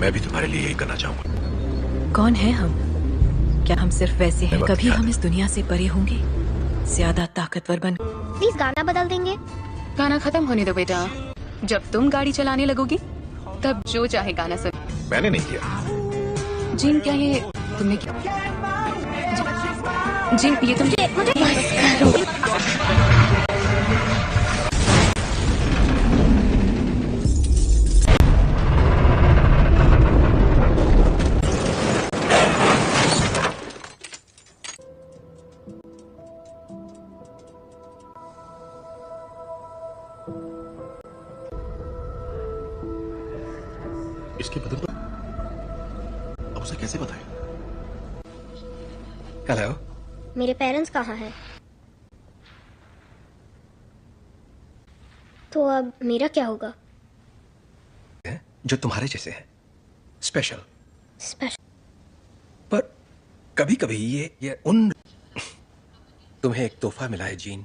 मैं भी तुम्हारे लिए यही करना चाहूंगा। कौन है हम? क्या हम सिर्फ वैसे हैं? कभी हम इस दुनिया से परे होंगे, ज्यादा ताकतवर बन। प्लीज गाना बदल देंगे। गाना खत्म होने दो बेटा। जब तुम गाड़ी चलाने लगोगी तब जो चाहे गाना सुन। मैंने नहीं किया। जिन, क्या ये तुमने किया? जिन, ये तुम इसके बदल पर अब उसे कैसे बताएं? हेलो, मेरे पेरेंट्स कहाँ हैं? तो अब मेरा क्या होगा? जो तुम्हारे जैसे है, स्पेशल। स्पेशल? पर कभी कभी ये उन तुम्हें एक तोहफा मिला है जीन,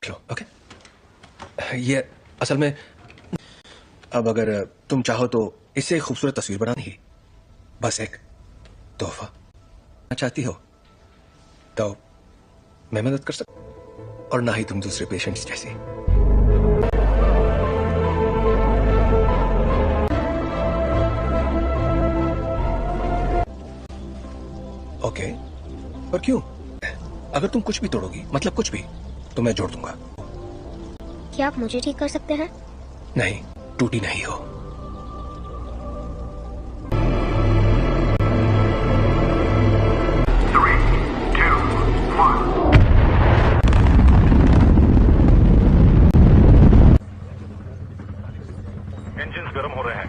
लो। ओके, ये असल में अब अगर तुम चाहो तो इससे एक खूबसूरत तस्वीर बनानी है, बस एक तोहफा चाहती हो तो मैं मदद कर सकता, और ना ही तुम दूसरे पेशेंट्स जैसे। ओके, पर क्यों? अगर तुम कुछ भी तोड़ोगी, मतलब कुछ भी, तो मैं जोड़ दूंगा। क्या आप मुझे ठीक कर सकते हैं? नहीं, टूटी नहीं हो। इंजन्स गर्म हो रहे हैं।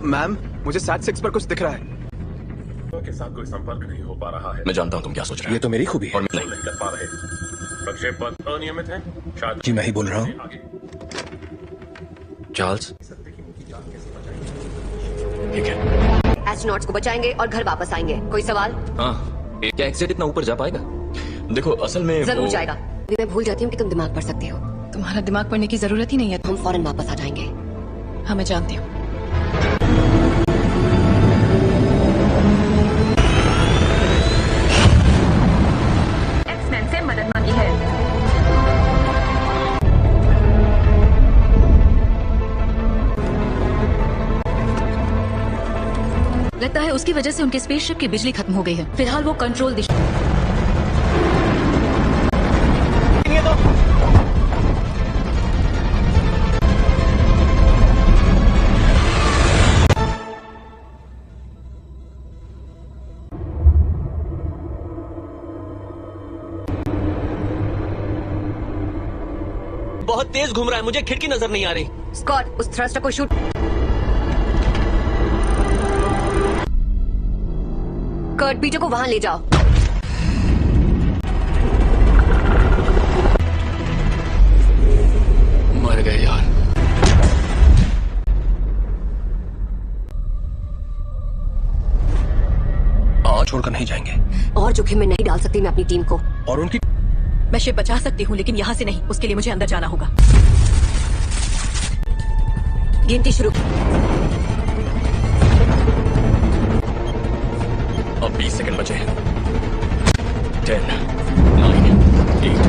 मैम, मुझे SAT-6 पर कुछ दिख रहा है। के साथ कोई संपर्क नहीं हो पा रहा है। मैं जानता हूँ तुम क्या सोच रहे हो। ये तो मेरी खूबी है। और मैं नहीं कर पा रहे। प्रक्षेपण अनियमित है। शायद जी मैं ही बोल रहा हूँ। चार्ल्स, ठीक है। एस्ट्रोनॉट्स को बचाएंगे और घर वापस आएंगे। कोई सवाल? हाँ, क्या एक्सेट इतना ऊपर जा पाएगा? देखो असल में जरूर जाएगा। मैं भूल जाती हूँ कि तुम दिमाग पढ़ सकती हो। तुम्हारा दिमाग पढ़ने की जरूरत ही नहीं है। हम फौरन वापस आ जाएंगे। हाँ, मैं जानती हूँ। एक्समैन से मदद मांगी है। लगता है उसकी वजह से उनके स्पेसशिप की बिजली खत्म हो गई है। फिलहाल वो कंट्रोल दिशा। बहुत तेज घूम रहा है, मुझे खिड़की नजर नहीं आ रही। स्कॉट, उस थ्रस्टर को शूट। कर्ट, पीटर को वहां ले जाओ। मर गए यार। छोड़कर नहीं जाएंगे। और जोखिम में नहीं डाल सकती मैं अपनी टीम को। और उनकी मैं शिप बचा सकती हूँ, लेकिन यहाँ से नहीं। उसके लिए मुझे अंदर जाना होगा। गिनती शुरू। अब 20 सेकंड बचे। 10, 9, 8।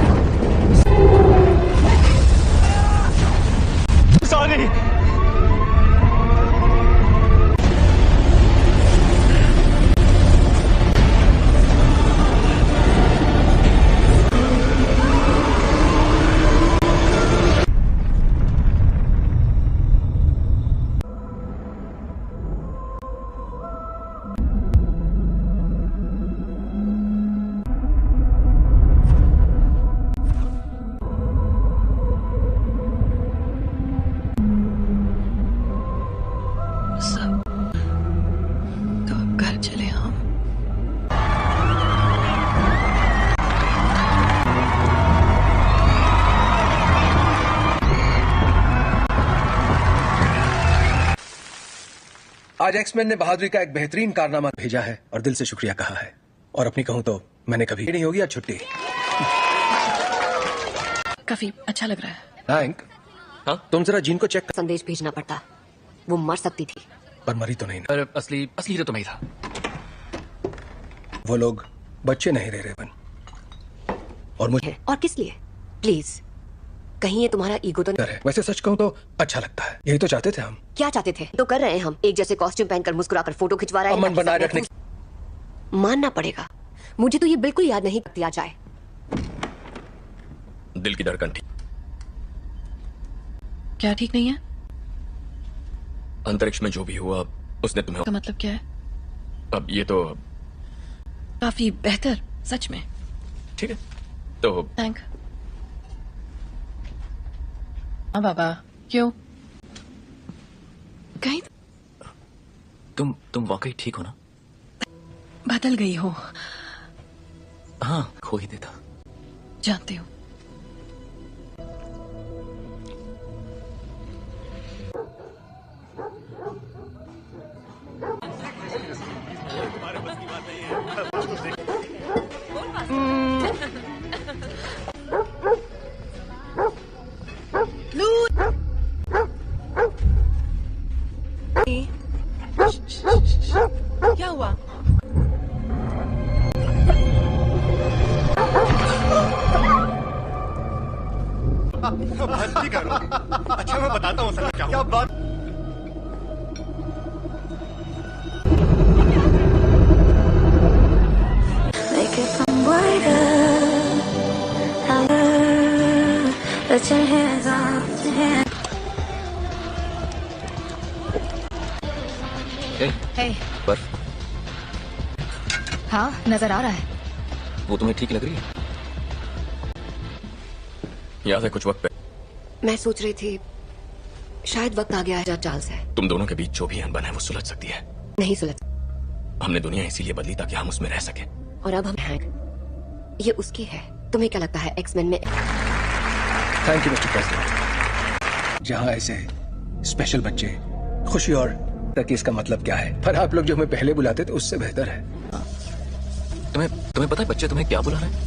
सॉरी। आज एक्समैन ने बहादुरी का एक बेहतरीन कारनामा भेजा है और दिल से शुक्रिया कहा है। और अपनी कहूं तो मैंने कभी नहीं होगी आज छुट्टी। काफी अच्छा लग रहा है। थैंक। हाँ, तुम जरा जीन को चेक कर। संदेश भेजना पड़ता, वो मर सकती थी। पर मरी तो नहीं ना? पर असली हीरो तो मैं ही था। वो लोग बच्चे नहीं रहे रेवन, और मुझे और किस लिए? प्लीज, कहीं ये तुम्हारा ईगो तो नहीं? है। वैसे सच कहूं तो अच्छा लगता है, यही तो चाहते थे हम। क्या चाहते थे? तो कर रहे हैं हम। एक जैसे कॉस्ट्यूम पहनकर मुस्कुराकर फोटो खिंचवा रहे हैं। अमन बनाए रखने मानना पड़ेगा, मुझे तो ये बिल्कुल याद नहीं दिया जाए। दिल की धड़कन ठीक, क्या ठीक नहीं है? अंतरिक्ष में जो भी हुआ उसने तुम्हें, का मतलब क्या है? अब ये तो काफी बेहतर, सच में। ठीक है तो थैंक। हाँ बाबा, क्यों? कहीं तुम वाकई ठीक हो ना? बदल गई हो, हाँ, खो ही देता। जानती हूँ। क्या हुआ? मस्ती करो। अच्छा मैं बताता हूँ सर क्या बात। ए, बर्फ हाँ, नजर आ रहा है। वो तुम्हें ठीक लग रही है? याद है कुछ वक्त पे मैं सोच रही थी शायद वक्त आ गया है जहाँ चार्ल्स है। तुम दोनों के बीच जो भी अनबन है वो सुलझ सकती है। नहीं सुलझ। हमने दुनिया इसीलिए बदली ताकि हम उसमें रह सके। और अब हम हैं। ये उसकी है। तुम्हें क्या लगता है एक्समैन में? Thank you mister president. जहाँ ऐसे स्पेशल बच्चे खुशी और तक इसका मतलब क्या है, पर आप लोग जो हमें पहले बुलाते थे उससे बेहतर है। तुम्हें पता है बच्चे तुम्हें क्या बुला रहे हैं?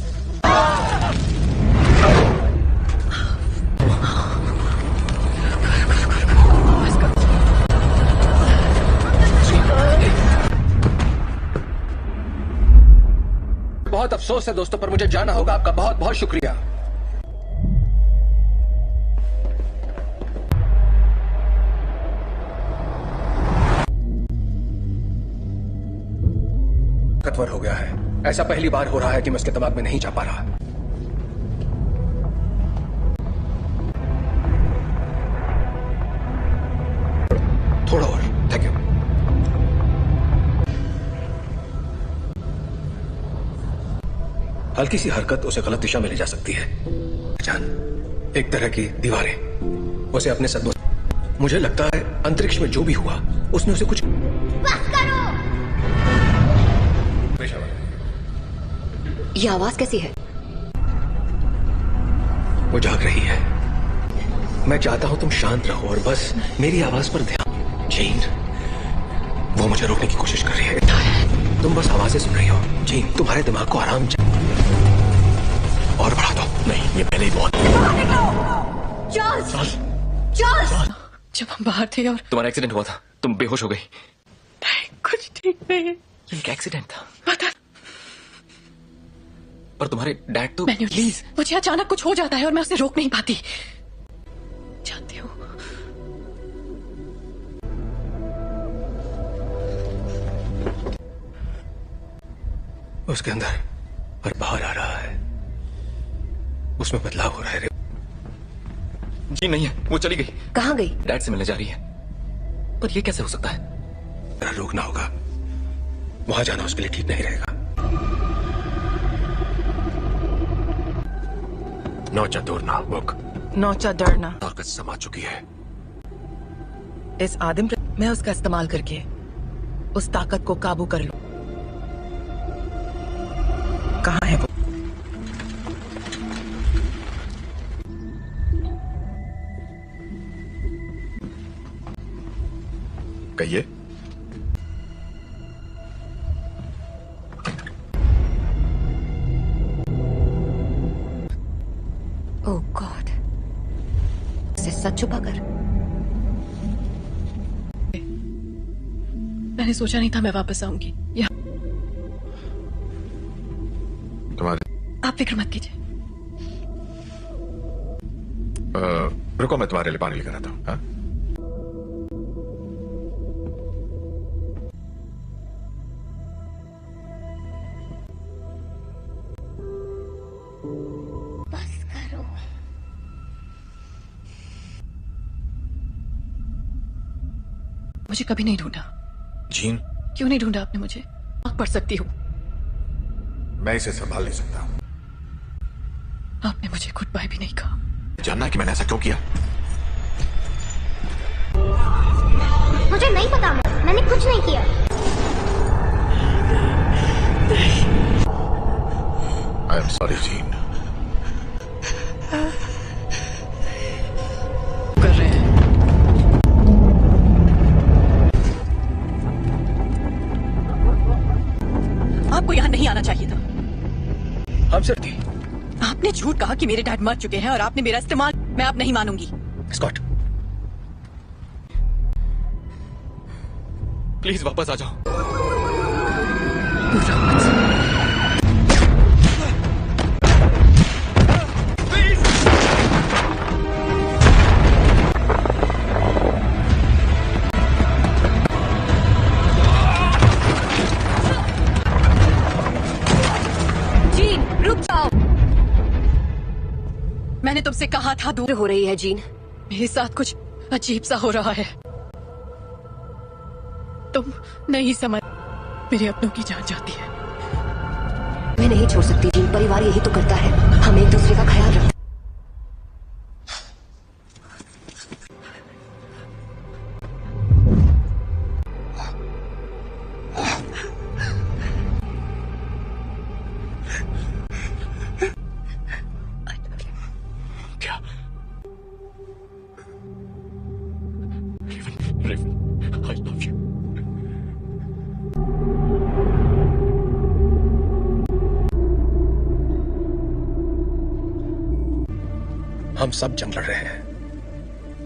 बहुत अफसोस है दोस्तों, पर मुझे जाना होगा। आपका बहुत बहुत शुक्रिया। ताकतवर हो गया है। ऐसा पहली बार हो रहा है कि मैं उसके दिमाग में नहीं जा पा रहा। थोड़ा और, थैंक यू। हल्की सी हरकत उसे गलत दिशा में ले जा सकती है। जान, एक तरह की दीवारें उसे अपने सदमों। मुझे लगता है अंतरिक्ष में जो भी हुआ उसने उसे कुछ। बस करो। ये आवाज कैसी है? वो जाग रही है। मैं चाहता हूं तुम शांत रहो और बस मेरी आवाज पर ध्यान। जीन, वो मुझे रोकने की कोशिश कर रही है। तुम बस आवाजें सुन रही हो। जीन, तुम्हारे दिमाग को आराम और बढ़ा दो। नहीं, ये पहले ही बहुत। चार्ल्स! चार्ल्स! जब हम बाहर थे और तुम्हारा एक्सीडेंट हुआ था, तुम बेहोश हो गई। कुछ ठीक नहीं है। ये एक एक्सीडेंट था। पता, पर तुम्हारे डैड तो। प्लीज, मुझे अचानक कुछ हो जाता है और मैं उसे रोक नहीं पाती। जानती हूँ। उसके अंदर और बाहर आ रहा है, उसमें बदलाव हो रहा है। जी नहीं है, वो चली गई। कहाँ गई? डैड से मिलने जा रही है। पर ये कैसे हो सकता है? रोकना होगा। वहां जाना उसके लिए ठीक नहीं रहेगा। नौचा दौड़ना बुक। नौचा डरना ताकत समा चुकी है। इस आदिम मैं उसका इस्तेमाल करके उस ताकत को काबू कर लूं। कहाँ है वो? कहिए। ओह गॉड, इसे सच छुपा कर। मैंने सोचा नहीं था मैं वापस आऊंगी। तुम्हारे आप फिक्र मत कीजिए। रुको, मैं तुम्हारे लिए पानी लेकर आता हूँ। हाँ? बस करो। मुझे कभी नहीं ढूंढा। जीन, क्यों नहीं ढूंढा आपने मुझे? आप पढ़ सकती हो। मैं इसे संभाल नहीं सकता हूँ। आपने मुझे गुड बाय भी नहीं कहा। जानना है कि मैंने ऐसा क्यों किया? मुझे नहीं पता, मैंने कुछ नहीं किया। I am sorry gene. कर रहे हैं। आपको यहां नहीं आना चाहिए था। हम सिर्फ थी। आपने झूठ कहा कि मेरे डैड मर चुके हैं और आपने मेरा इस्तेमाल। मैं अब नहीं मानूंगी। स्कॉट, प्लीज वापस आ जाओ। जीन, रुक जाओ। मैंने तुमसे कहा था दूर हो रही है जीन। मेरे साथ कुछ अजीब सा हो रहा है। तुम नहीं समझ। मेरे अपनों की जान जाती है। मैं नहीं छोड़ सकती जीन, परिवार यही तो करता है। हम एक दूसरे का ख्याल रखें। क्या? Raven, I love you. हम सब जंग लड़ रहे हैं,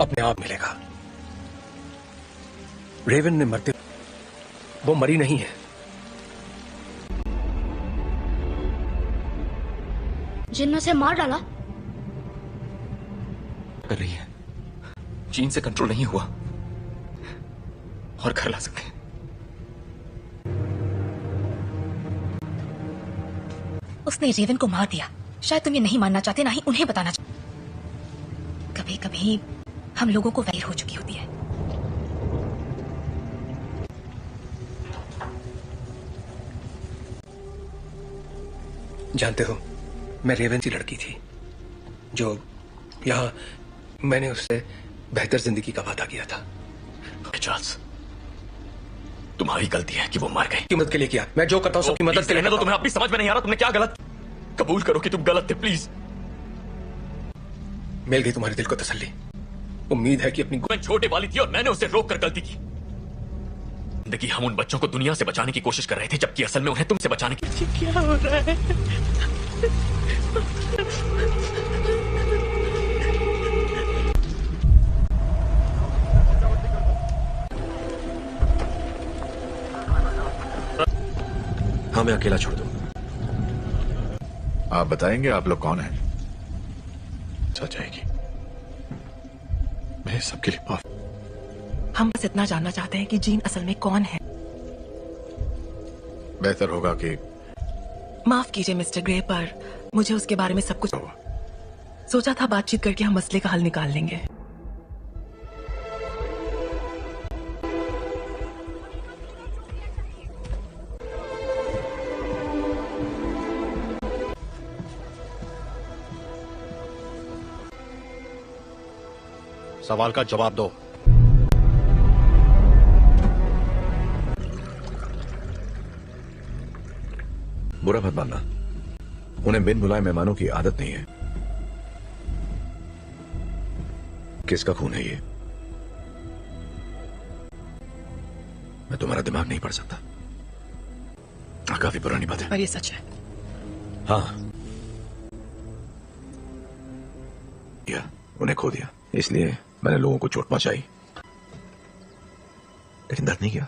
अपने आप मिलेगा। रेवन ने मरते, वो मरी नहीं है। जिन ने उसे मार डाला। कर रही है। जीन से कंट्रोल नहीं हुआ और घर ला सकते हैं। उसने रेवन को मार दिया। शायद तुम ये नहीं मानना चाहते, ना ही उन्हें बताना चाहते। कभी कभी हम लोगों को वैर हो चुकी होती है। जानते हो, मैं रेवन सी लड़की थी जो यहां मैंने उससे बेहतर जिंदगी का वादा किया था। चार्ल्स, तुम्हारी गलती है कि वो मर गई। की मदद के लिए किया। मैं जो करता हूं सबकी मदद के लिए। तो तुम्हें अपनी समझ में नहीं आ रहा तुमने क्या गलत। कबूल करो कि तुम गलत थे प्लीज। मिल गई तुम्हारे दिल को तसल्ली। उम्मीद है कि अपनी मैं छोटे वाली थी और मैंने उसे रोक कर गलती की। जिंदगी हम उन बच्चों को दुनिया से बचाने की कोशिश कर रहे थे, जबकि असल में उन्हें तुमसे बचाने की। क्या हो रहा है? हाँ, मैं अकेला छोड़ दूं। आप बताएंगे आप लोग कौन हैं? सच जाएगी। मैं सबके लिए माफ। हम बस इतना जानना चाहते हैं कि जीन असल में कौन है। बेहतर होगा कि माफ कीजिए मिस्टर ग्रे, पर मुझे उसके बारे में सब कुछ सोचा था। बातचीत करके हम मसले का हल निकाल लेंगे। सवाल का जवाब दो। बुरा मत मानना, उन्हें बिन बुलाए मेहमानों की आदत नहीं है। किसका खून है ये? मैं तुम्हारा दिमाग नहीं पढ़ सकता। काफी पुरानी बात है। पर ये सच है। हाँ, या उन्हें खो दिया, इसलिए मैंने लोगों को चोट पहुंचाई, लेकिन दर्द नहीं किया।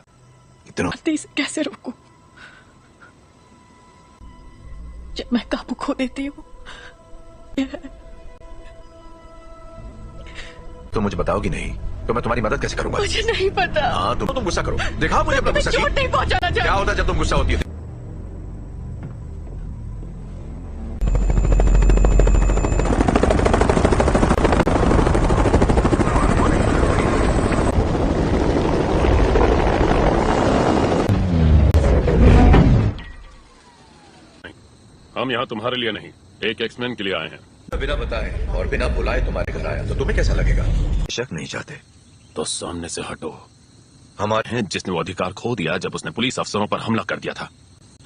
इतना इसे कैसे रोकूं? जब मैं काबू खो देती हूँ। तुम मुझे बताओगी नहीं तो मैं तुम्हारी मदद कैसे करूंगा? मुझे नहीं पता। हाँ तुम गुस्सा करो, दिखाओ मुझे अपना गुस्सा। चोट नहीं पहुंचाना क्या चाहती। होता है जब तुम गुस्सा होती है? हम यहाँ तुम्हारे लिए नहीं, एक एक्समैन के लिए आए हैं। बिना बताए और बिना बुलाए तुम्हारे घर आया तो तुम्हें कैसा लगेगा? शक नहीं चाहते तो सामने से हटो। हमारे हैं जिसने वो अधिकार खो दिया जब उसने पुलिस अफसरों पर हमला कर दिया था।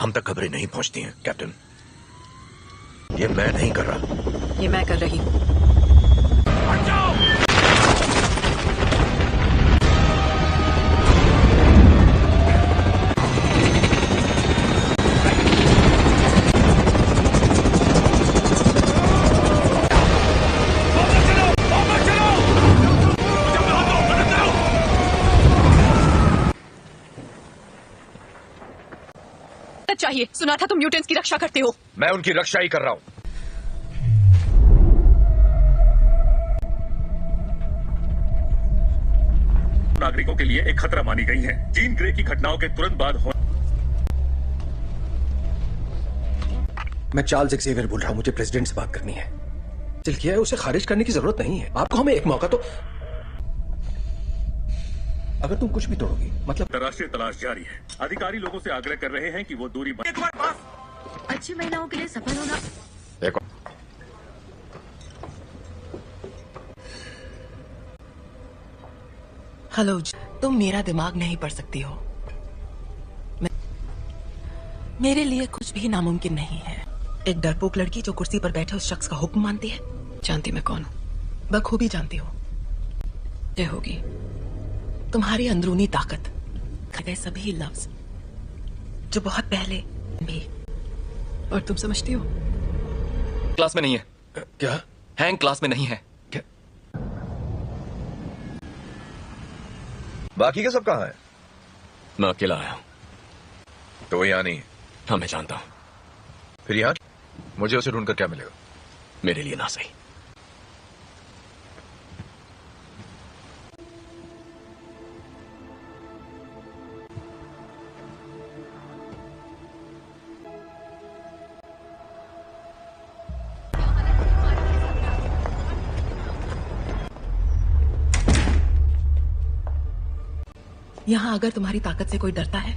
हम तक खबरें नहीं पहुंचती हैं कैप्टन। ये मैं नहीं कर रहा, ये मैं कर रही हूँ। चाहिए, सुना था तुम म्यूटेंट्स की रक्षा करते हो। मैं उनकी रक्षा ही कर रहा हूं। नागरिकों के लिए एक खतरा मानी गई है। जीन ग्रे की घटनाओं के तुरंत बाद मैं चार्ल्स एक्सेवियर बोल रहा हूं, मुझे प्रेसिडेंट से बात करनी है। दिल किया है, उसे खारिज करने की जरूरत नहीं है। आपको हमें एक मौका तो, अगर तुम कुछ भी तोड़ोगी मतलब। अंतर्राष्ट्रीय तलाश जारी है। अधिकारी लोगों से आग्रह कर रहे हैं कि वो दूरी अच्छी महिलाओं के लिए सफल होना। देखो हेलो, तुम मेरा दिमाग नहीं पढ़ सकती हो। मेरे लिए कुछ भी नामुमकिन नहीं है। एक डरपोक लड़की जो कुर्सी पर बैठे उस शख्स का हुक्म मानती है। जानती मैं कौन हूं, बखूबी जानती हो। क्या होगी तुम्हारी अंदरूनी ताकत, गए सभी लफ्ज जो बहुत पहले भी, और तुम समझती हो क्लास में नहीं है। क्या? हैंग क्लास में नहीं है। क्या? बाकी का सब कहाँ है? मैं अकेला आया हूं। तो वो यहाँ नहीं है। हाँ मैं जानता हूं। फिर यहाँ मुझे उसे ढूंढकर क्या मिलेगा? मेरे लिए ना सही। यहां अगर तुम्हारी ताकत से कोई डरता है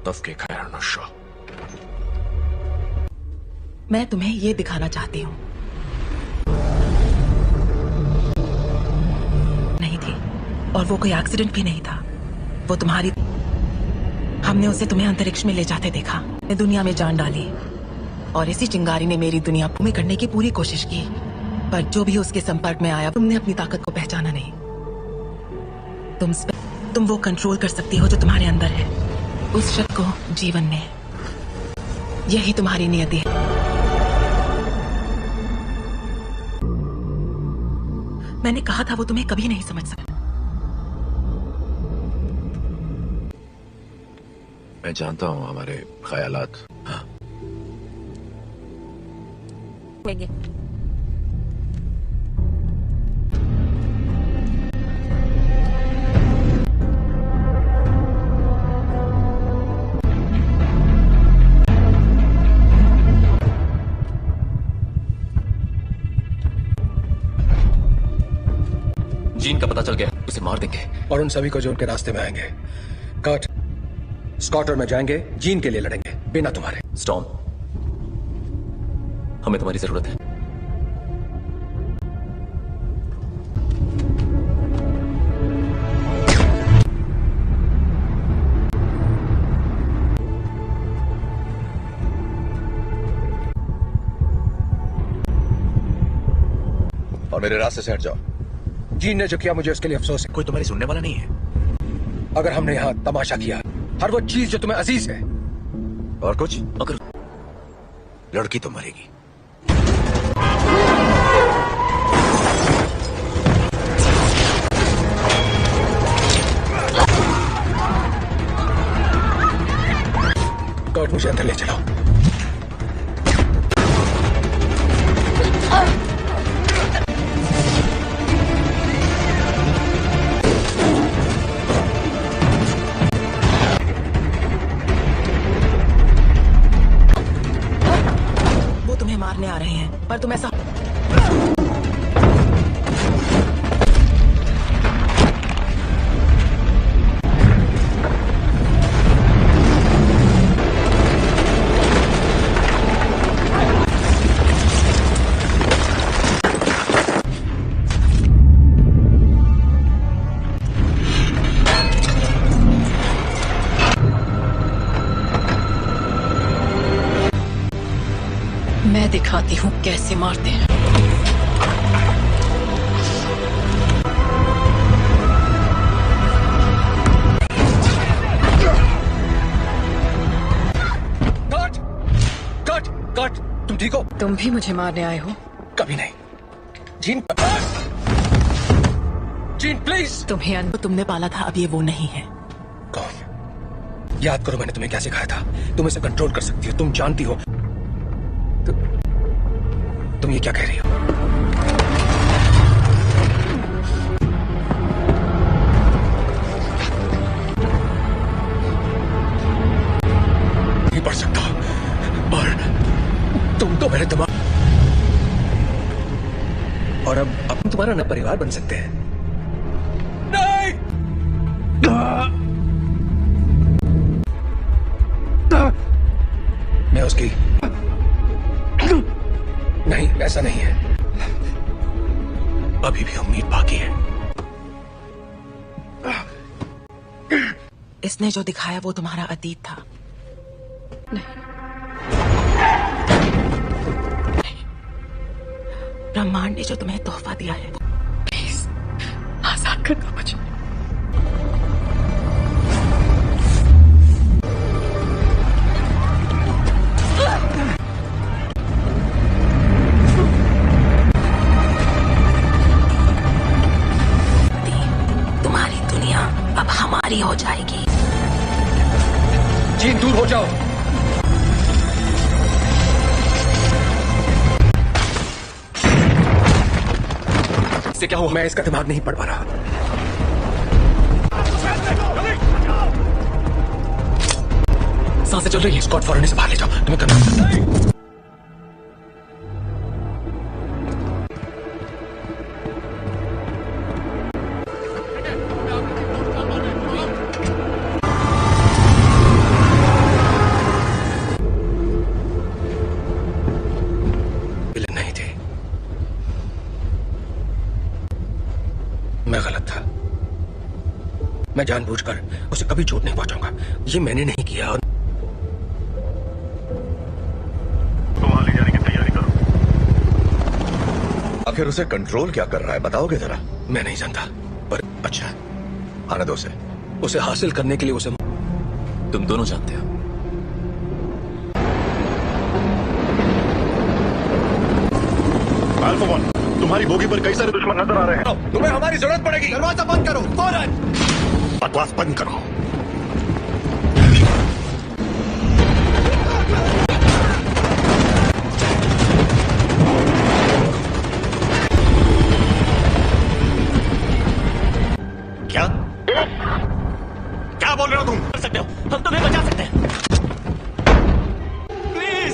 तफके खैर नशा। मैं तुम्हें ये दिखाना चाहती हूं। नहीं थी, और वो कोई एक्सीडेंट भी नहीं था। वो तुम्हारी, हमने उसे तुम्हें अंतरिक्ष में ले जाते देखा। ने दुनिया में जान डाली और इसी चिंगारी ने मेरी दुनिया में करने की पूरी कोशिश की, पर जो भी उसके संपर्क में आया, तुमने अपनी ताकत को पहचाना नहीं। तुम वो कंट्रोल कर सकती हो जो तुम्हारे अंदर है, उस शख्स को जीवन में। यही तुम्हारी नियति है। मैंने कहा था वो तुम्हें कभी नहीं समझ सकता। मैं जानता हूं हमारे ख्यालात। हाँ। जीन का पता चल गया, उसे मार देंगे। और उन सभी को जो उनके रास्ते में आएंगे। कट, स्कॉट और मैं जाएंगे, जीन के लिए लड़ेंगे बिना तुम्हारे। स्टॉर्म, हमें तुम्हारी जरूरत है। और मेरे रास्ते से हट जाओ। जीन ने जो किया मुझे उसके लिए अफसोस है। कोई तुम्हारी सुनने वाला नहीं है। अगर हमने यहाँ तमाशा किया, हर वो चीज जो तुम्हें अजीज है। और कुछ? अगर लड़की तो मरेगी। रॉबर्ट, मुझे अंदर ले चलो। वो तुम्हें मारने आ रहे हैं, पर तुम ऐसा मैं दिखाती हूँ कैसे मारते हैं। कट कट कट, तुम ठीक हो? तुम भी मुझे मारने आए हो? कभी नहीं। Gene, gene please. तुम्हें अनुभव तुमने पाला था, अब ये वो नहीं है। कौन? याद करो मैंने तुम्हें क्या सिखाया था। तुम इसे कंट्रोल कर सकती हो, तुम जानती हो। तुम ये क्या कह रही हो? नहीं पढ़ सकता, और तुम तो मेरे दिमाग, और अब तुम्हारा नया परिवार बन सकते हैं। नहीं! मैं उसकी, नहीं, ऐसा नहीं है। अभी भी उम्मीद बाकी है। इसने जो दिखाया वो तुम्हारा अतीत था। नहीं, ब्रह्मांड ने जो तुम्हें तोहफा दिया है, प्लीज आजाद कर दो मुझे। अब हमारी हो जाएगी। जीन, दूर हो जाओ। इससे क्या हुआ? मैं इसका दिमाग नहीं पढ़ पा रहा। सांसें चल रही है। स्कॉट, फौरन इसे बाहर ले जाओ। तुम्हें करना। मैं गलत था। मैं जानबूझकर उसे कभी चोट नहीं पहुंचाऊंगा। ये मैंने नहीं किया। और तो वहां ले जाने की तैयारी करो। आखिर उसे कंट्रोल क्या कर रहा है, बताओगे जरा? मैं नहीं जानता, पर अच्छा, आने दो उसे हासिल करने के लिए उसे तुम दोनों जानते हो। अल्फा वन, तुम्हारी बोगी पर कई सारे दुश्मन नजर आ रहे हैं। तुम्हें हमारी जरूरत पड़ेगी। दरवाजा बंद करो फौरन। बकवास बंद करो। क्या क्या बोल रहे हो तुम? कर सकते हो, हम तुम्हें बचा सकते हैं। प्लीज।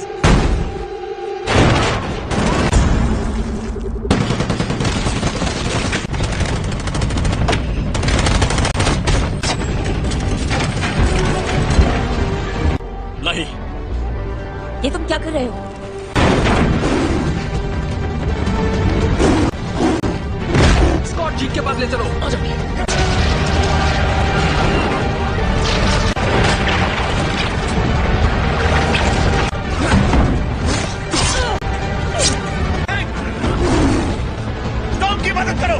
नहीं। ये तुम क्या कर रहे हो? स्कॉट, जीन के पास ले चलो। आ जाओ। की मदद करो।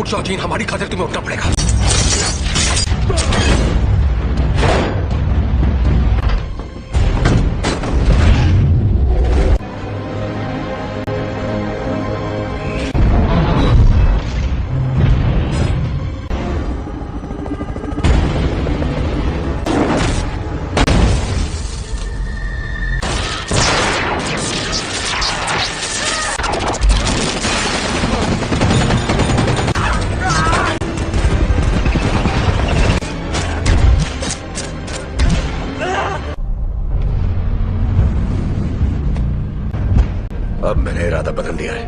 उठ जाओ जीन, हमारी खातिर तुम्हें उठना पड़ेगा। अब मैंने इरादा बदल दिया है।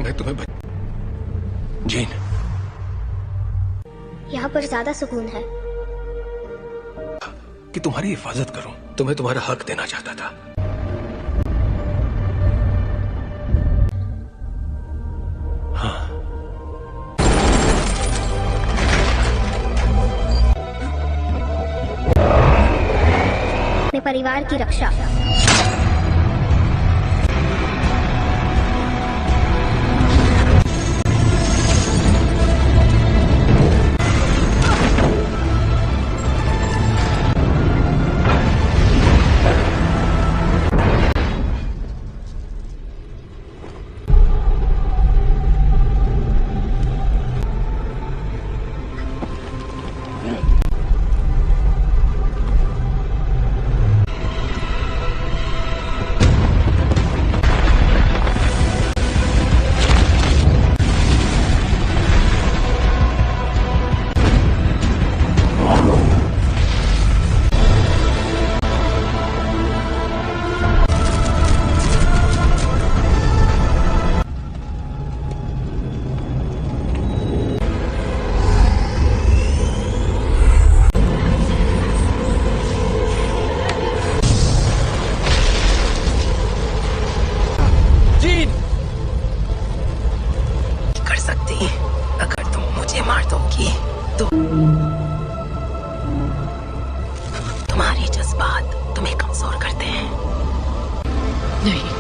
मैं तुम्हें जीन, यहाँ पर ज्यादा सुकून है। कि तुम्हारी हिफाजत करूं, तुम्हें तुम्हारा हक देना चाहता था। हाँ, अपने परिवार की रक्षा। तुम्हारे जज्बात तुम्हें कमजोर करते हैं। नहीं,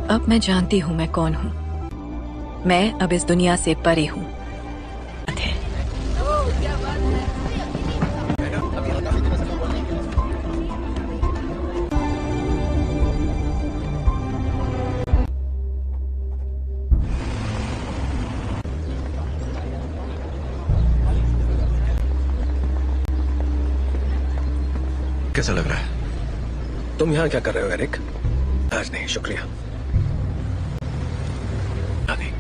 अब मैं जानती हूं मैं कौन हूं। मैं अब इस दुनिया से परे हूं। कैसा लग रहा है? तुम यहां क्या कर रहे हो एरिक? आज नहीं, शुक्रिया। नहीं,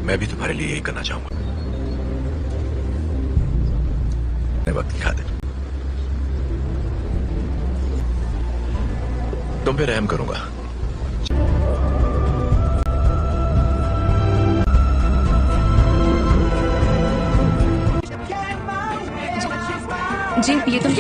मैं भी तुम्हारे लिए यही करना चाहूंगा। वक्त दिखा दे, तुम पे रहम करूंगा। जी ये तुम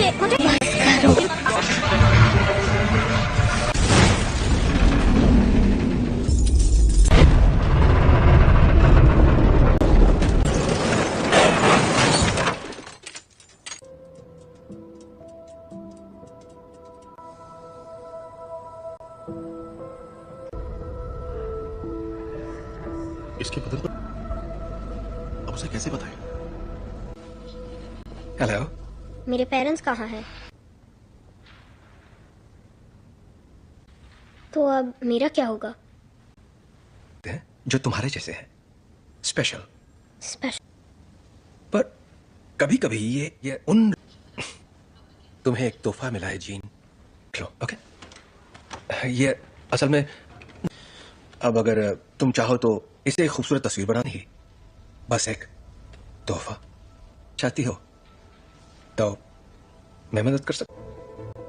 इसके बदल पर अब उसे कैसे बताएं? हेलो, मेरे पेरेंट्स कहाँ हैं? तो अब मेरा क्या होगा? जो तुम्हारे जैसे हैं, स्पेशल। स्पेशल। पर कभी कभी ये उन तुम्हें एक तोहफा मिला है जीन, लो। ओके, ये असल में अब अगर तुम चाहो तो इसे एक खूबसूरत तस्वीर बनानी है, बस एक तोहफा चाहती हो तो मैं मदद कर सकता,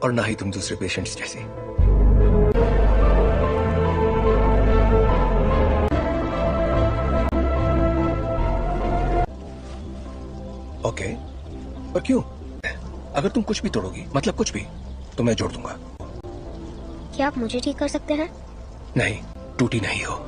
और ना ही तुम दूसरे पेशेंट्स जैसे। ओके, पर क्यों? अगर तुम कुछ भी तोड़ोगी, मतलब कुछ भी, तो मैं जोड़ दूंगा। क्या आप मुझे ठीक कर सकते हैं? नहीं, टूटी नहीं हो।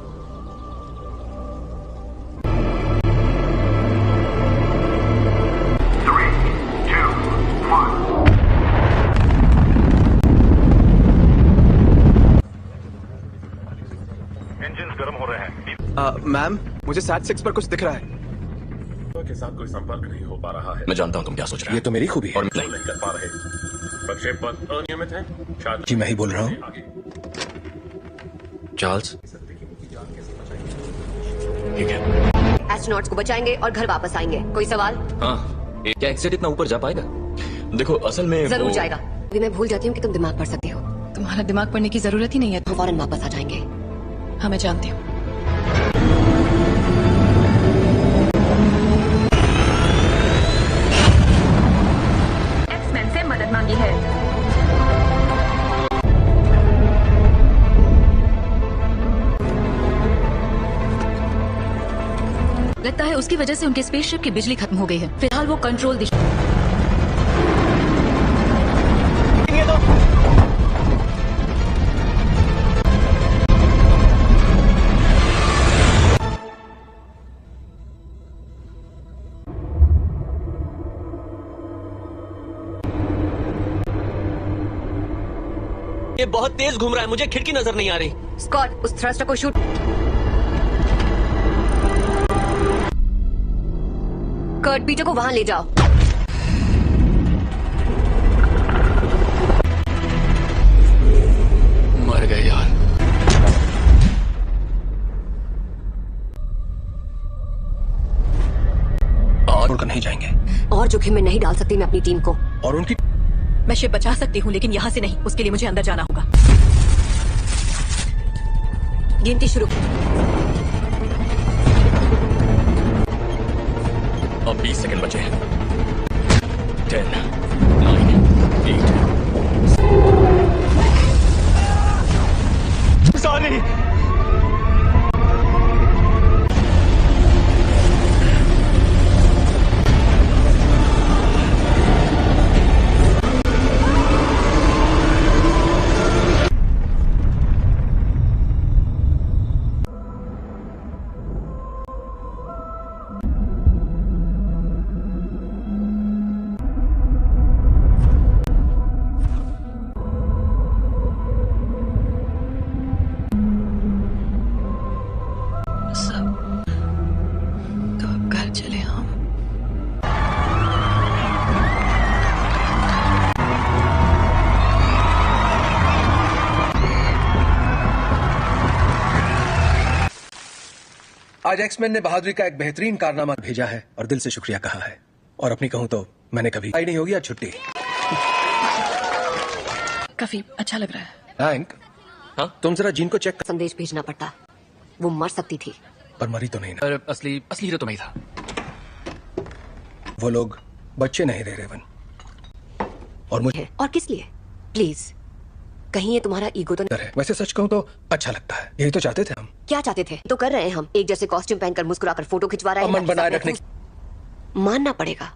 मैम, मुझे SAT-6 पर कुछ दिख रहा है। के साथ कोई संपर्क नहीं हो पा रहा है। मैं जानता हूं तुम क्या सोच रहे हो। ये तो मेरी खूबी है। और नहीं कर पा रहे। प्रक्षेपण अनियमित है। शायद जी मैं ही बोल रहा हूँ। चार्ल्स, ठीक है। एस्ट्रोनॉट्स को बचाएंगे और घर वापस आएंगे। कोई सवाल? हाँ, क्या एक्सेट इतना ऊपर जा पाएगा? देखो असल में जरूर जाएगा। अभी मैं भूल जाती हूँ कि तुम दिमाग पढ़ सकती हो। तुम्हारा दिमाग पढ़ने की जरूरत ही नहीं है। हम फौरन वापस आ जाएंगे। हाँ मैं जानती हूँ। एक्समैन से मदद मांगी है। लगता है उसकी वजह से उनके स्पेसशिप की बिजली खत्म हो गई है। फिलहाल वो कंट्रोल दिशा। ये बहुत तेज घूम रहा है, मुझे खिड़की नजर नहीं आ रही। स्कॉट, उस थ्रस्टर को शूट। कर्ट पीटर को वहां ले जाओ। मर गए यार। और उनका नहीं जाएंगे। और जोखिम में नहीं डाल सकती मैं अपनी टीम को। और उनकी मैं शिप बचा सकती हूँ, लेकिन यहाँ से नहीं। उसके लिए मुझे अंदर जाना होगा। गिनती शुरू। अब 20 सेकंड बचे हैं। 10, 9, 8। सॉरी। आज एक्समैन ने बहादुरी का एक बेहतरीन कारनामा भेजा है और दिल से शुक्रिया कहा है। और अपनी कहूं तो मैंने कभी आई नहीं होगी आज छुट्टी। काफी अच्छा लग रहा है। हैंक, हाँ? तुम जरा जीन को चेक। संदेश भेजना पड़ता। वो मर सकती थी। पर मरी तो नहीं ना। पर असली हीरो तो मैं था। वो लोग बच्चे नहीं रहे रेवन। और मुझे और किस लिए? प्लीज, कहीं ये तुम्हारा ईगो तो नहीं? वैसे सच कहूं तो अच्छा लगता है। यही तो चाहते थे हम। क्या चाहते थे? तो कर रहे हैं हम। एक जैसे कॉस्ट्यूम पहनकर मुस्कुराकर फोटो खिंचवा रहे हैं। अमन बनाए रखने। मानना पड़ेगा,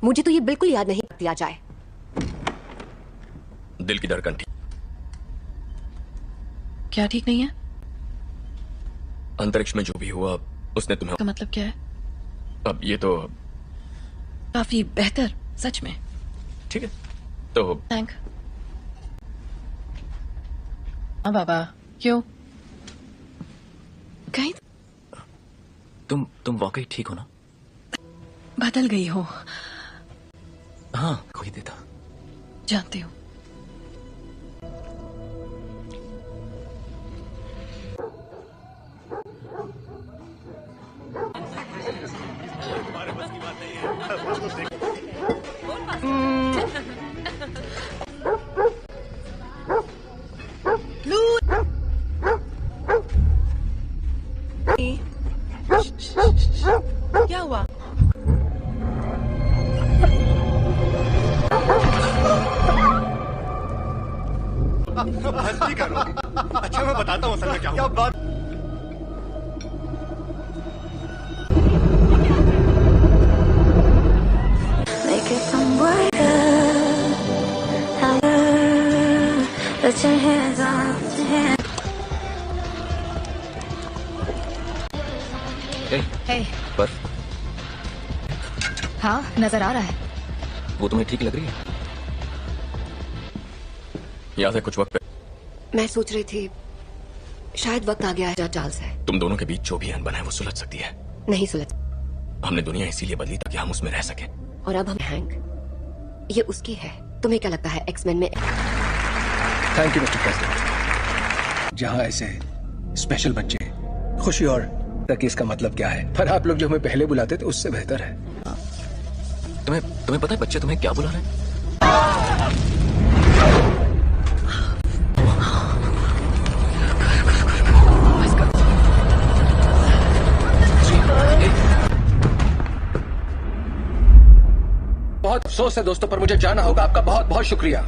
मुझे तो ये बिल्कुल याद नहीं दिया जाए। दिल की धड़कन ठीक। क्या ठीक नहीं है? अंतरिक्ष में जो भी हुआ उसने तुम्हें। का मतलब क्या है? अब ये तो काफी बेहतर, सच में। ठीक है तो थैंक। हाँ बाबा, क्यों? कहीं तुम वाकई ठीक हो ना? बदल गई हो। हाँ, कोई देता। जानती हूँ। क्या हुआ? हे, पर हाँ नजर आ रहा है। वो तुम्हें ठीक लग रही है? याद है कुछ वक्त पे मैं सोच रही थी शायद वक्त आ गया है चार्ल्स है। तुम दोनों के बीच जो भी अनबन है वो सुलझ सकती है। नहीं सुलझ। हमने दुनिया इसीलिए बदली ताकि हम उसमें रह सकें। और अब हम हैंक, ये उसकी है। तुम्हें क्या लगता है एक्समैन में? Thank you mister president. जहां ऐसे स्पेशल बच्चे खुशी और तक इसका मतलब क्या है, पर आप लोग जो हमें पहले बुलाते थे उससे बेहतर है। तुम्हें पता है बच्चे तुम्हें क्या बुला रहे हैं? बहुत अफसोस है दोस्तों, पर मुझे जाना होगा। आपका बहुत बहुत शुक्रिया।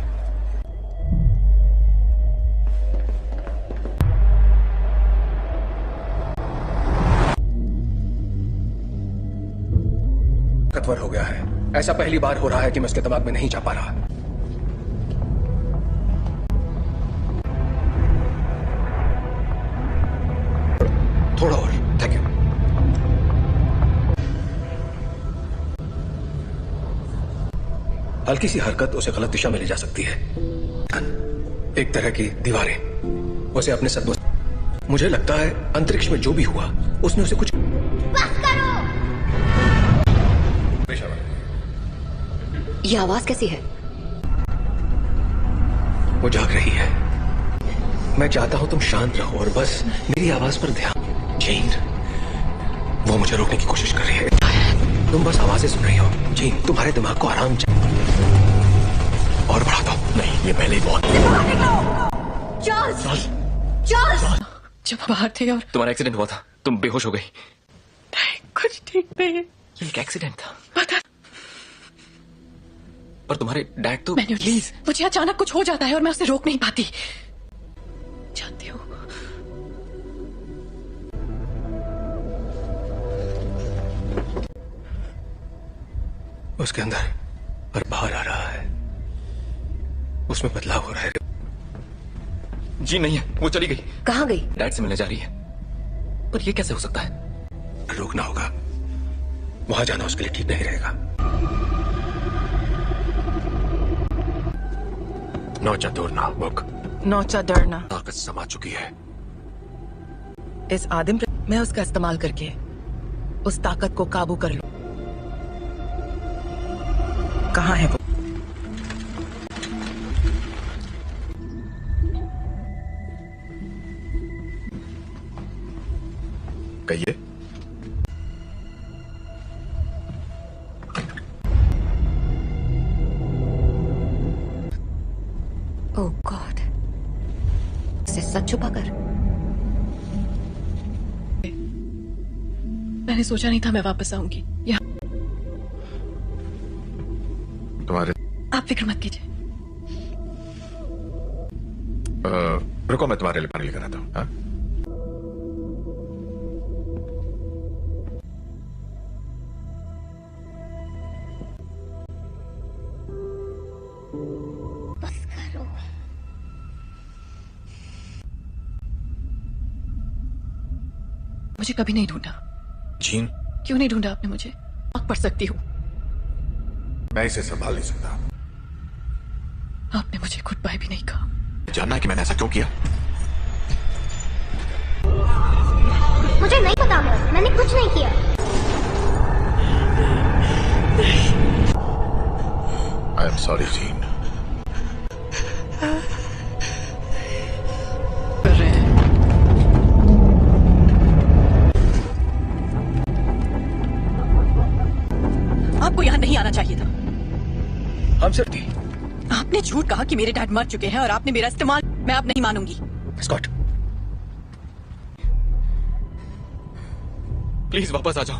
कतवर हो गया है। ऐसा पहली बार हो रहा है कि मैं उसके दिमाग में नहीं जा पा रहा। थोड़ा और। Thank you. हल्की सी हरकत उसे गलत दिशा में ले जा सकती है। एक तरह की दीवारें उसे अपने सदमों। मुझे लगता है अंतरिक्ष में जो भी हुआ उसने उसे कुछ। बस करो। ये आवाज कैसी है? वो जाग रही है। मैं चाहता हूं तुम शांत रहो और बस मेरी आवाज पर ध्यान। जीन, वो मुझे रोकने की कोशिश कर रही है। तुम बस आवाजें सुन रही हो। जीन, तुम्हारे दिमाग को आराम और बढ़ा दो। नहीं, ये पहले ही बहुत। Charles, Charles. जब बाहर थे और तुम्हारा एक्सीडेंट हुआ था, तुम बेहोश हो गई। कुछ ठीक नहीं। ये एक एक्सीडेंट था। पता। पर तुम्हारे डैड तो। प्लीज, मुझे अचानक कुछ हो जाता है और मैं उसे रोक नहीं पाती। जानती हूँ। उसके अंदर और बाहर आ रहा है। उसमें बदलाव हो रहा है। जी नहीं है, वो चली गई। कहाँ गई? डैड से मिलने जा रही है। पर ये कैसे हो सकता है? रोकना होगा। वहां जाना उसके लिए ठीक नहीं रहेगा। नौचा दौड़ना बुक। नौचा डरना। ताकत समा चुकी है। इस आदिम मैं उसका इस्तेमाल करके उस ताकत को काबू कर लूं। कहाँ है वो? कहिए। ओह गॉड, इसे सच छुपा कर। मैंने सोचा नहीं था मैं वापस आऊंगी यहाँ। तुम्हारे आप फिक्र मत कीजिए। रुको, मैं तुम्हारे लिए पानी लेकर आता हूँ। हाँ? बस करो। मुझे कभी नहीं ढूंढा। जीन, क्यों नहीं ढूंढा आपने मुझे? आग पढ़ सकती हूँ। मैं इसे संभाल नहीं सकता। आपने मुझे गुड बाय भी नहीं कहा। जानना है कि मैंने ऐसा क्यों किया? मुझे नहीं पता, मैंने कुछ नहीं किया। I am sorry gene. कर रहे हैं। आपको यहाँ नहीं आना चाहिए था। हम सिर्फ थी। आपने झूठ कहा कि मेरे डैड मर चुके हैं और आपने मेरा इस्तेमाल। मैं अब नहीं मानूंगी। स्कॉट, प्लीज वापस आ जाओ।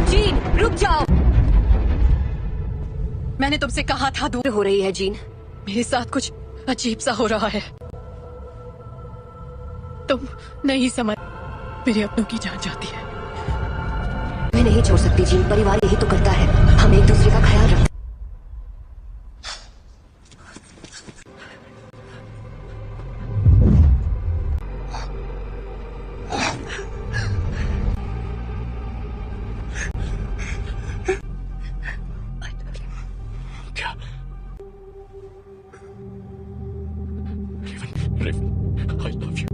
जीन, रुक जाओ। मैंने तुमसे कहा था दूर हो रही है जीन। मेरे साथ कुछ अजीब सा हो रहा है। तुम नहीं समझ, मेरे अपनों की जान जाती है। मैं नहीं छोड़ सकती जीन, परिवार यही तो करता है, हम एक दूसरे का ख्याल रखते। I love you.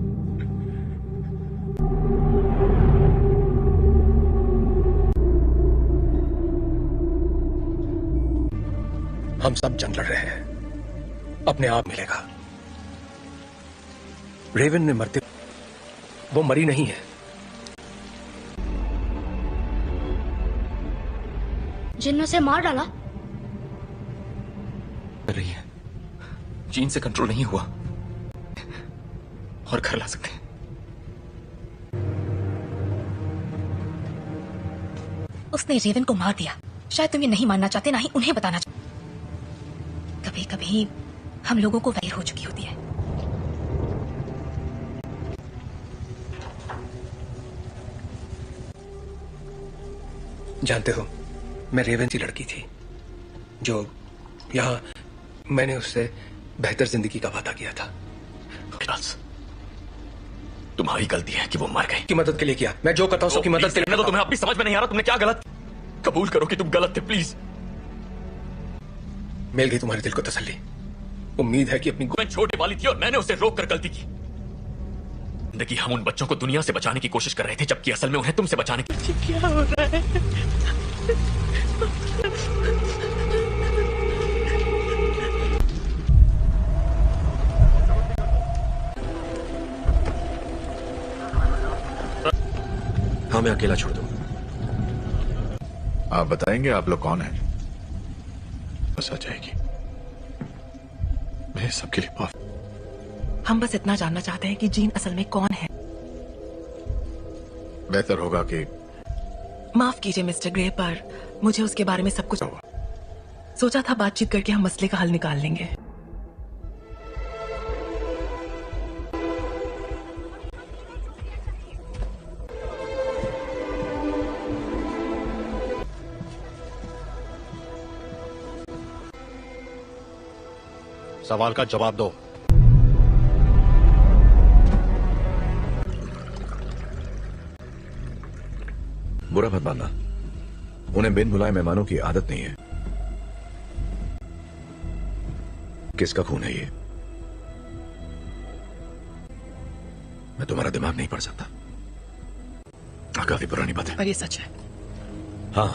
हम सब जंग लड़ रहे हैं, अपने आप मिलेगा। रेवन ने मरते, वो मरी नहीं है। जिन ने उसे मार डाला। कर रही है, जीन से कंट्रोल नहीं हुआ और घर ला सकते हैं। उसने रेवन को मार दिया। शायद तुम ये नहीं मानना चाहते, ना ही उन्हें बताना चाहते। कभी कभी हम लोगों को वैर हो चुकी होती है। जानते हो, मैं रेवन सी लड़की थी जो यहां मैंने उससे बेहतर जिंदगी का वादा किया था। तुम्हारी गलती है कि वो मर गई। की मदद के लिए किया, मैं जो करता हूं सबकी मदद के लिए। तो तुम्हें अब भी समझ में नहीं आ रहा तुमने क्या गलत। कबूल करो कि तुम गलत थे प्लीज। मिल गई तुम्हारे दिल को तसल्ली। उम्मीद है कि अपनी मैं छोटी वाली थी और मैंने उसे रोक कर गलती की। जिंदगी हम उन बच्चों को दुनिया से बचाने की कोशिश कर रहे थे, जबकि असल में उन्हें तुमसे बचाने की। क्या हो रहा है? हाँ, मैं अकेला छोड़ दूं। आप बताएंगे आप लोग कौन हैं? बस आ जाएगी। मैं सबके लिए माफ। हम बस इतना जानना चाहते हैं कि जीन असल में कौन है। बेहतर होगा कि माफ कीजिए मिस्टर ग्रे, पर मुझे उसके बारे में सब कुछ सोचा था। बातचीत करके हम मसले का हल निकाल लेंगे। सवाल का जवाब दो। बुरा मत मानना, उन्हें बिन बुलाए मेहमानों की आदत नहीं है। किसका खून है ये? मैं तुम्हारा दिमाग नहीं पढ़ सकता। काफी पुरानी बात है। और ये सच है। हाँ,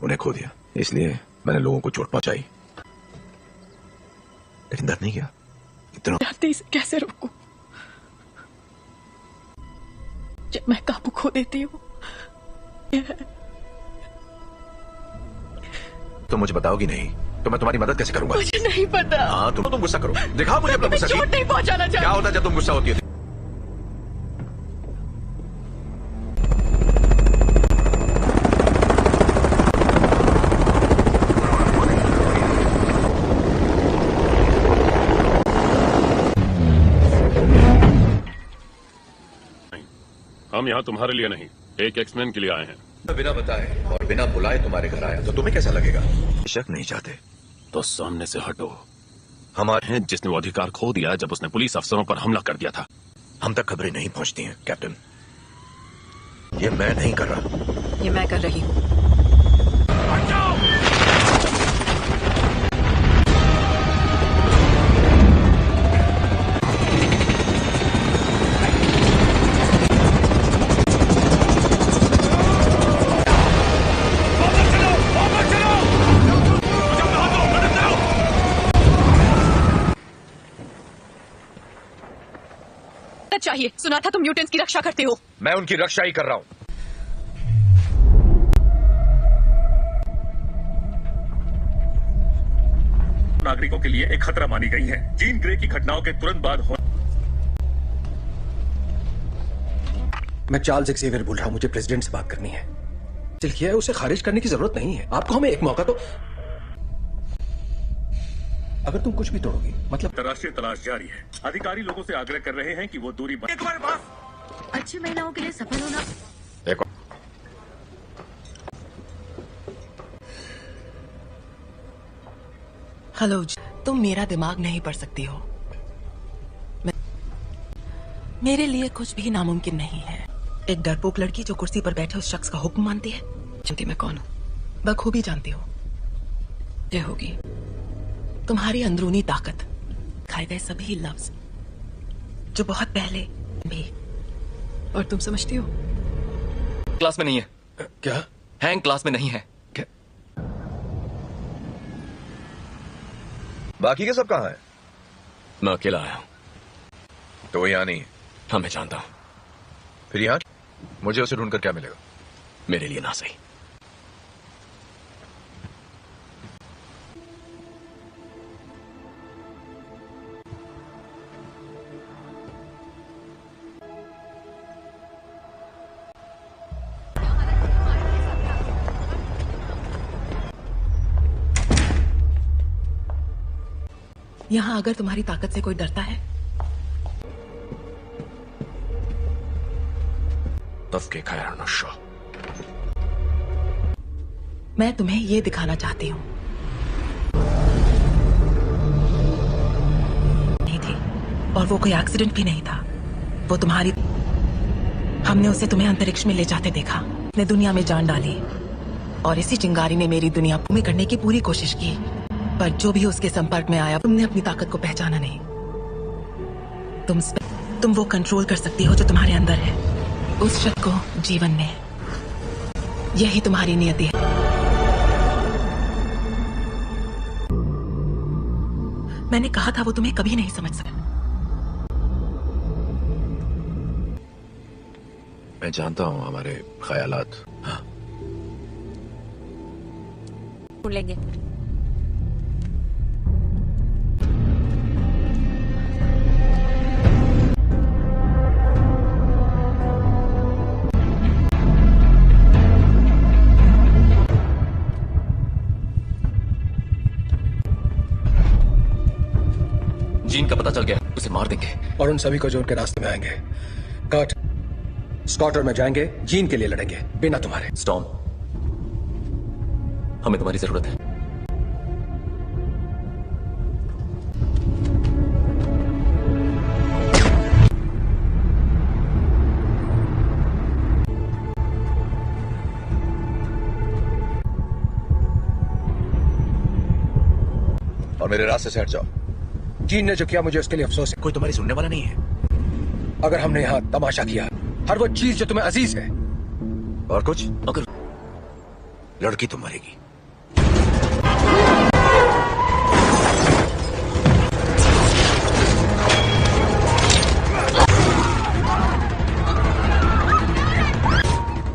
उन्हें खो दिया, इसलिए मैंने लोगों को चोट पहुंचाई, लेकिन दर्द नहीं किया। इतना इसे कैसे रोकूं? जब मैं काबू खो देती हूँ। तुम मुझे बताओगी नहीं तो मैं तुम्हारी मदद कैसे करूंगा? मुझे नहीं पता। हाँ, तुम गुस्सा करो, दिखाओ मुझे अपना गुस्सा। चोट नहीं पहुंचाना चाहती। क्या होता है जब तुम गुस्सा होती है? हम यहाँ तुम्हारे लिए नहीं, एक एक्समैन के लिए आए हैं। बिना बताए और बिना बुलाए तुम्हारे घर आया तो तुम्हें कैसा लगेगा? शक नहीं चाहते तो सामने से हटो। हमारे हैं जिसने वो अधिकार खो दिया जब उसने पुलिस अफसरों पर हमला कर दिया था। हम तक खबरें नहीं पहुंचती हैं कैप्टन। ये मैं नहीं कर रहा, ये मैं कर रही हूँ। चाहिए, सुना था तुम म्यूटेंट्स की रक्षा करते हो। मैं उनकी रक्षा ही कर रहा हूं। नागरिकों के लिए एक खतरा मानी गई है। जीन ग्रे की घटनाओं के तुरंत बाद मैं चार्ल्स एक्सेवियर बोल रहा हूं, मुझे प्रेसिडेंट से बात करनी है। दिल किया है, उसे खारिज करने की जरूरत नहीं है। आपको हमें एक मौका तो अगर तुम कुछ भी तोड़ोगी मतलब अंतर्राष्ट्रीय तलाश जारी है। अधिकारी लोगों से आग्रह कर रहे हैं कि वो दूरी तुम्हारे पास अच्छी महिलाओं के लिए सफल होना। देखो हेलो, तुम मेरा दिमाग नहीं पढ़ सकती हो। मेरे लिए कुछ भी नामुमकिन नहीं है। एक डरपोक लड़की जो कुर्सी पर बैठे उस शख्स का हुक्म मानती है। जानती मैं कौन हूं, बखूबी जानती हो। ये होगी तुम्हारी अंदरूनी ताकत, खाए गए सभी लफ्ज जो बहुत पहले भी। और तुम समझती हो क्लास में नहीं है। क्या? हैंग क्लास में नहीं है। क्या? बाकी के सब कहाँ हैं? मैं अकेला आया हूं। तो वो यहाँ नहीं है। हाँ, मैं जानता हूं। फिर यहाँ मुझे उसे ढूंढकर क्या मिलेगा? मेरे लिए ना सही। यहां अगर तुम्हारी ताकत से कोई डरता है तफके खैर नशो। मैं तुम्हें ये दिखाना चाहती हूं। नहीं थी, और वो कोई एक्सीडेंट भी नहीं था। वो तुम्हारी, हमने उसे तुम्हें अंतरिक्ष में ले जाते देखा। ने दुनिया में जान डाली और इसी चिंगारी ने मेरी दुनिया में करने की पूरी कोशिश की, पर जो भी उसके संपर्क में आया तुमने अपनी ताकत को पहचाना नहीं। तुम वो कंट्रोल कर सकती हो जो तुम्हारे अंदर है, उस शख्स को जीवन में। यही तुम्हारी नियति है। मैंने कहा था वो तुम्हें कभी नहीं समझ सका। मैं जानता हूं हमारे ख्यालात। हाँ। लेंगे। जीन का पता चल गया, उसे मार देंगे। और उन सभी को जो उनके रास्ते में आएंगे। कट, स्कॉट और मैं जाएंगे, जीन के लिए लड़ेंगे बिना तुम्हारे। स्टॉर्म, हमें तुम्हारी जरूरत है। और मेरे रास्ते से हट जाओ। जीन ने जो किया मुझे उसके लिए अफसोस है। कोई तुम्हारी सुनने वाला नहीं है। अगर हमने यहाँ तमाशा किया, हर वो चीज जो तुम्हें अजीज है। और कुछ? अगर लड़की तो मरेगी।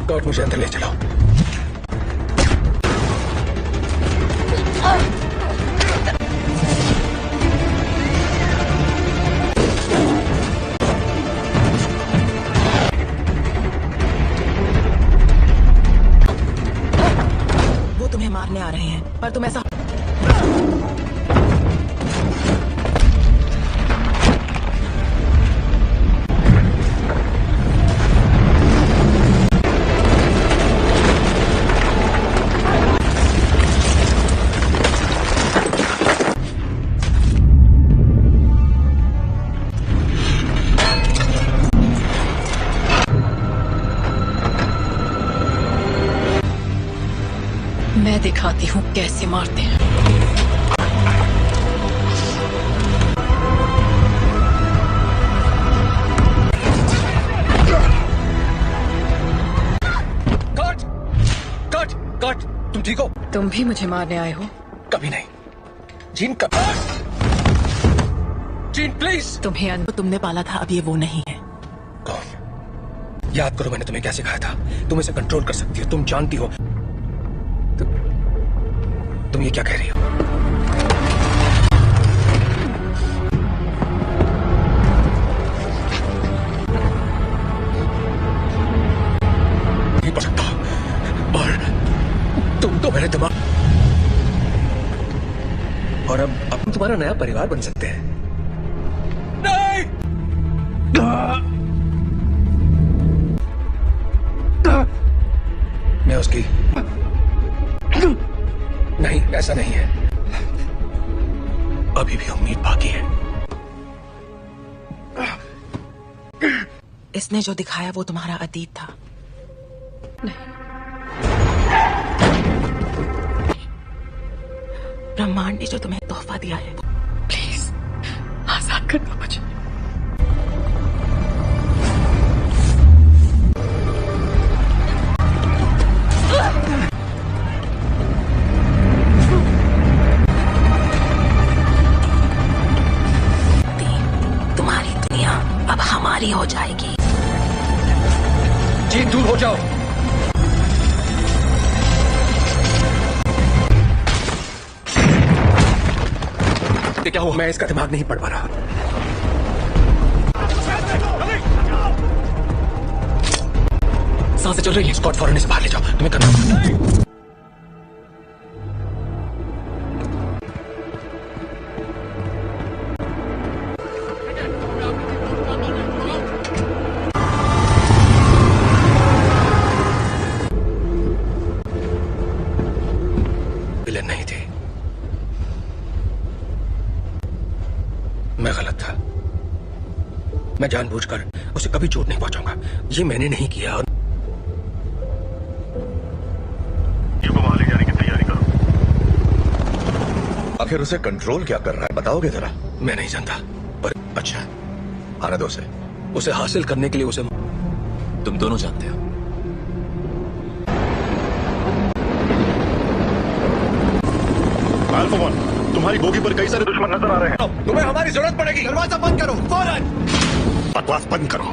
गॉड, मुझे अंदर ले चलो। मारने आ रहे हैं, पर तुम ऐसा मैं दिखाती हूँ कैसे मारते हैं। Cut, cut, cut. तुम ठीक हो? तुम भी मुझे मारने आए हो? कभी नहीं। जीन का जीन, प्लीज। तुमने पाला था, अब ये वो नहीं है। कौन? याद करो मैंने तुम्हें क्या सिखाया था। तुम इसे कंट्रोल कर सकती हो, तुम जानती हो। तुम ये क्या कह रही हो? नहीं पढ़ सकता। और तुम तो मेरे दिमाग। और अब तुम्हारे हमारा नया परिवार बन सकते हैं। मैं उसकी नहीं, ऐसा नहीं है। अभी भी उम्मीद बाकी है। इसने जो दिखाया वो तुम्हारा अतीत था। नहीं, ब्रह्मांड ने जो तुम्हें तोहफा दिया है, प्लीज आजाद कर दो मुझे। तुम्हारी दुनिया अब हमारी हो जाएगी। जीन, दूर हो जाओ। क्या हुआ? मैं इसका दिमाग नहीं पढ़ पा रहा। सांसें चल रही है। स्कॉट, फौरन इसे बाहर ले जाओ। तुम्हें करना। विलन नहीं थे, मैं गलत था। मैं जानबूझकर उसे कभी चोट नहीं पहुंचाऊंगा। ये मैंने नहीं किया। और को वहां ले जाने की तैयारी करो। आखिर उसे कंट्रोल क्या कर रहा है, बताओगे जरा? मैं नहीं जानता, पर अच्छा, आने दो उसे हासिल करने के लिए उसे तुम दोनों जानते हो। अल्फा 1, तुम्हारी बोगी पर कई सारे दुश्मन नजर आ रहे हैं। तुम्हें हमारी जरूरत पड़ेगी। दरवाजा बंद करो फौरन। बकवास बंद करो।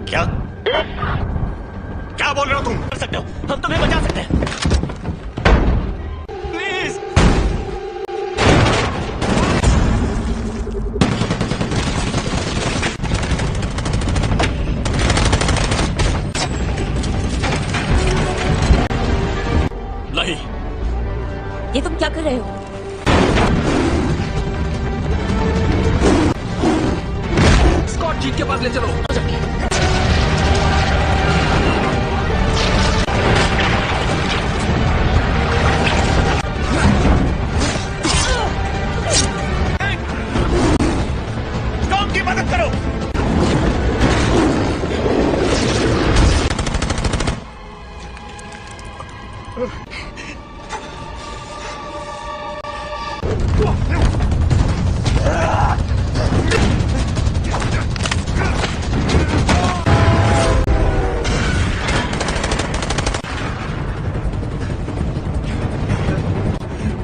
क्या क्या बोल रहे हो तुम? कर सकते हो, हम तुम्हें बचा सकते हैं। प्लीज। नहीं, ये तुम क्या कर रहे हो? स्कॉट, जीत के पास ले चलो। टॉम की मदद करो।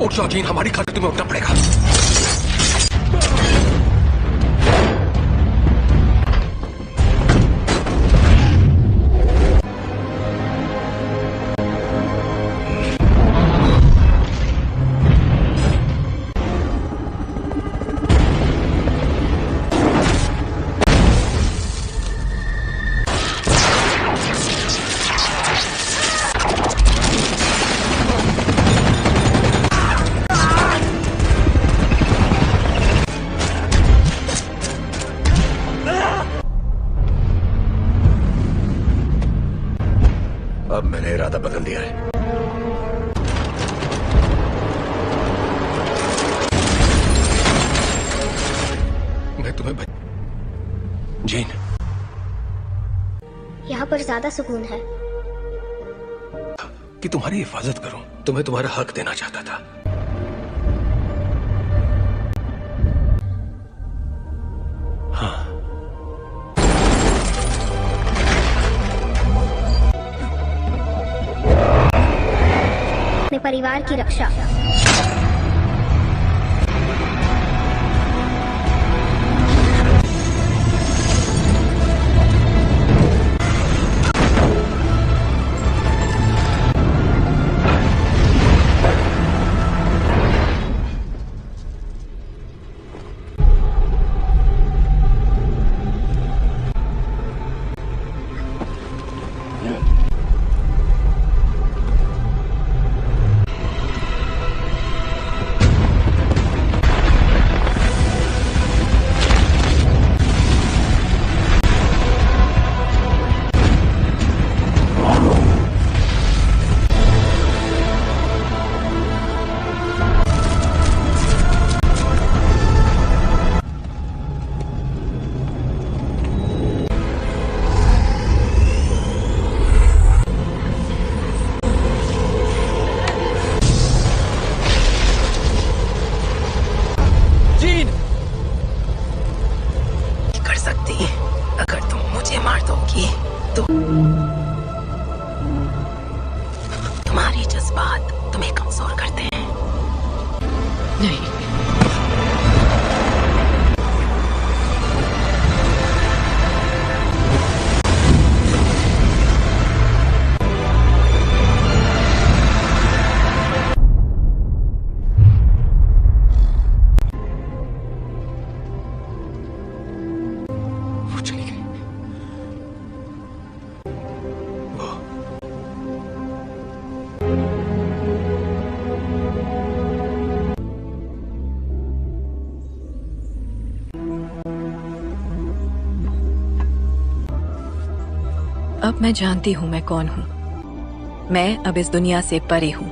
उठ जाओ जीन, हमारी खातिर तुम्हें उठना पड़ेगा। अब मैंने इरादा बदल दिया है। मैं तुम्हें जीन, यहाँ पर ज्यादा सुकून है। कि तुम्हारी हिफाजत करूं, तुम्हें तुम्हारा हक देना चाहता था। हाँ, अपने परिवार की रक्षा। उसे मार दोगी तो तुम्हारे जज्बात तुम्हें कमजोर करते हैं। नहीं, अब मैं जानती हूं मैं कौन हूं। मैं अब इस दुनिया से परे हूं।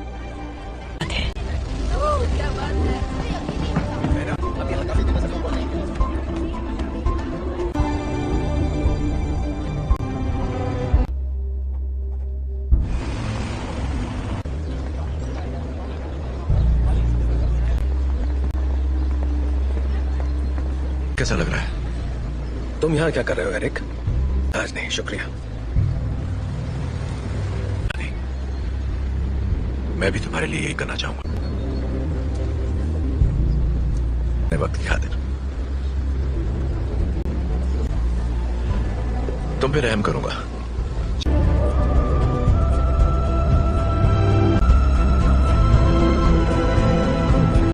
कैसा लग रहा है? तुम यहां क्या कर रहे हो एरिक? आज नहीं, शुक्रिया। मैं भी तुम्हारे लिए यही करना चाहूंगा, वक्त की खातिर। तुम पे रहम करूंगा।